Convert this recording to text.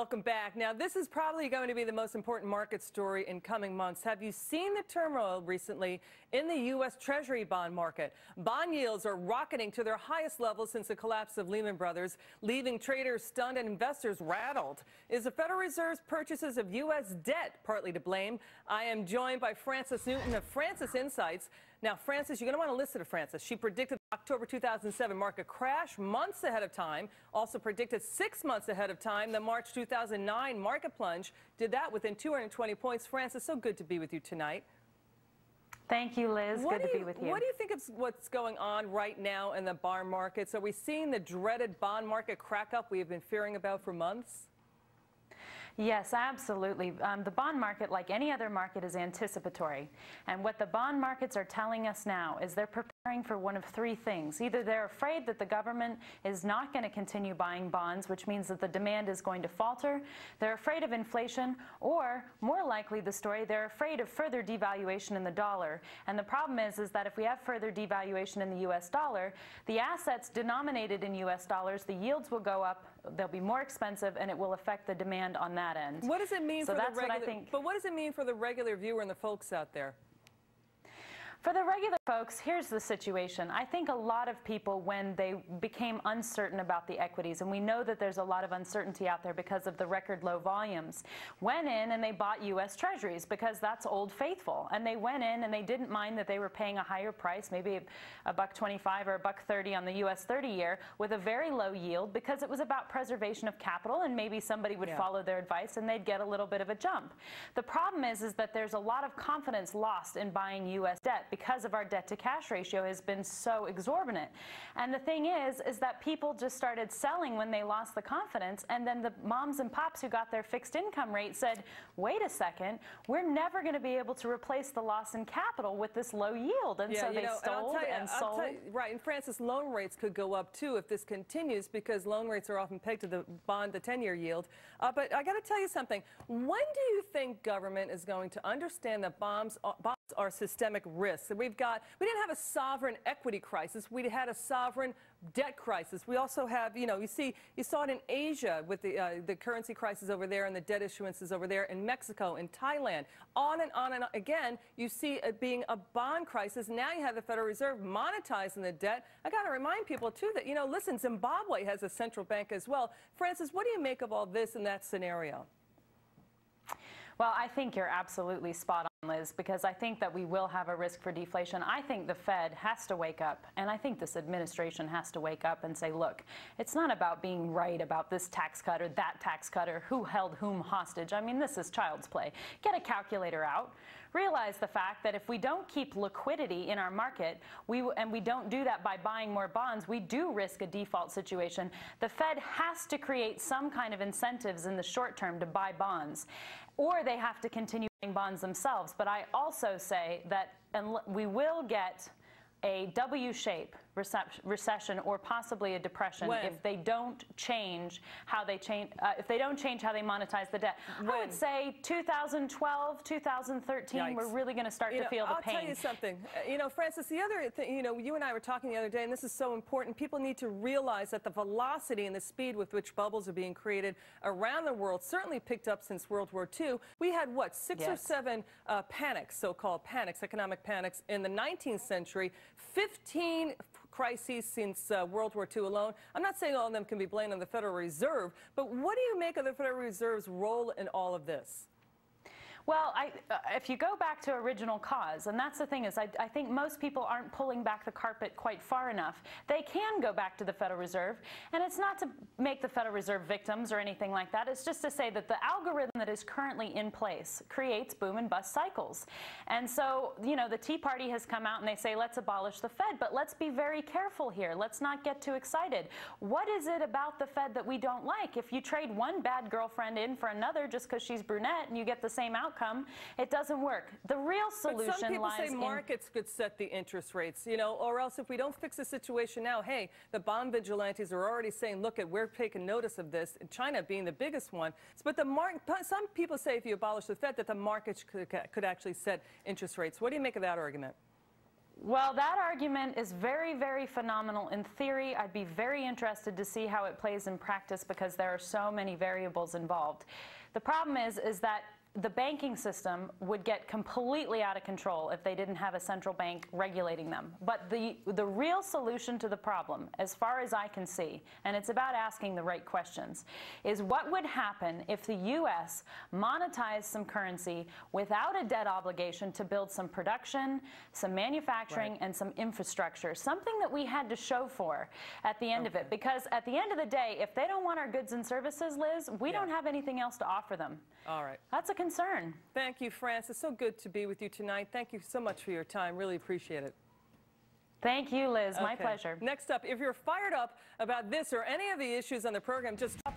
Welcome back. Now, this is probably going to be the most important market story in coming months. Have you seen the turmoil recently in the U.S. Treasury bond market? Bond yields are rocketing to their highest level since the collapse of Lehman Brothers, leaving traders stunned and investors rattled. Is the Federal Reserve's purchases of U.S. debt partly to blame? I am joined by Frances Newton of Frances Insights. Now, Frances, you're going to want to listen to Frances. She predicted the October 2007 market crash months ahead of time, also predicted 6 months ahead of time the March 2009 market plunge, did that within 220 points. Frances, so good to be with you tonight. Thank you, Liz. Good to be with you. What do you think is what's going on right now in the bond markets? Are we seeing the dreaded bond market crack up we have been fearing about for months? Yes, absolutely. The bond market, like any other market, is anticipatory. And what the bond markets are telling us now is they're preparing for one of three things. Either they're afraid that the government is not going to continue buying bonds, which means that the demand is going to falter. They're afraid of inflation, or more likely the story, they're afraid of further devaluation in the dollar. And the problem is that if we have further devaluation in the U.S. dollar, the assets denominated in U.S. dollars, the yields will go up, they'll be more expensive, and it will affect the demand on that end. What does it mean so for that's the regular, what I think. But what does it mean for the regular viewer and the folks out there? For the regular folks, here's the situation. I think a lot of people, when they became uncertain about the equities, and we know that there's a lot of uncertainty out there because of the record low volumes, went in and they bought U.S. Treasuries because that's old faithful. And they went in and they didn't mind that they were paying a higher price, maybe $1.25 or $1.30 on the U.S. 30-year with a very low yield, because it was about preservation of capital, and maybe somebody would follow their advice and they'd get a little bit of a jump. The problem is that there's a lot of confidence lost in buying U.S. debt because of our debt-to-cash ratio has been so exorbitant. And the thing is that people just started selling when they lost the confidence, and then the moms and pops who got their fixed income rate said, wait a second, we're never going to be able to replace the loss in capital with this low yield. And so they sold and sold. Right, and Frances, loan rates could go up too if this continues, because loan rates are often pegged to the bond, the 10-year yield. But I got to tell you something. When do you think government is going to understand that bonds are systemic risks? We didn't have a sovereign equity crisis. We had a sovereign debt crisis. We also have, you saw it in Asia with the currency crisis over there and the debt issuances over there, in Mexico, in Thailand, on and on and on. Again, you see it being a bond crisis. Now you have the Federal Reserve monetizing the debt. I got to remind people too that, listen, Zimbabwe has a central bank as well. Frances, what do you make of all this in that scenario? Well, I think you're absolutely spot on, Liz, because I think that we will have a risk for deflation. I think the Fed has to wake up, and I think this administration has to wake up and say, look, it's not about being right about this tax cut or that tax cut or who held whom hostage. I mean, this is child's play. Get a calculator out. Realize the fact that if we don't keep liquidity in our market, and we don't do that by buying more bonds, we do risk a default situation. The Fed has to create some kind of incentives in the short term to buy bonds, or they have to continue buying bonds themselves. But I also say that we will get a W-shape recession or possibly a depression if they don't change how they monetize the debt. I would say 2012, 2013, Yikes. we're really going to start to feel the pain. I'll tell you something. Frances, the other thing, you and I were talking the other day, and this is so important. People need to realize that the velocity and the speed with which bubbles are being created around the world certainly picked up since World War II. We had, what, six or seven panics, so-called panics, economic panics in the 19th century, 15 crises since World War II alone. I'm not saying all of them can be blamed on the Federal Reserve, but what do you make of the Federal Reserve's role in all of this? Well, if you go back to original cause, and that's the thing is I think most people aren't pulling back the carpet quite far enough. They can go back to the Federal Reserve, and it's not to make the Federal Reserve victims or anything like that. It's just to say that the algorithm that is currently in place creates boom and bust cycles. And so, the Tea Party has come out and they say, let's abolish the Fed, but let's be very careful here. Let's not get too excited. What is it about the Fed that we don't like? If you trade one bad girlfriend in for another just because she's brunette and you get the same outcome, it doesn't work. The real solution lies in... But some people say markets could set the interest rates, or else if we don't fix the situation now, hey, the bond vigilantes are already saying, look, we're taking notice of this, China being the biggest one. But some people say if you abolish the Fed that the markets could actually set interest rates. What do you make of that argument? Well, that argument is very, very phenomenal in theory. I'd be very interested to see how it plays in practice because there are so many variables involved. The problem is that the banking system would get completely out of control if they didn't have a central bank regulating them. But the real solution to the problem, as far as I can see, and it's about asking the right questions, is what would happen if the U.S. monetized some currency without a debt obligation to build some production, some manufacturing, and some infrastructure, something that we had to show for at the end of it. Because at the end of the day, if they don't want our goods and services, Liz, we don't have anything else to offer them. All right. That's a concern. Thank you, Frances. So good to be with you tonight. Thank you so much for your time. Really appreciate it. Thank you, Liz. My pleasure. Next up, if you're fired up about this or any of the issues on the program, just drop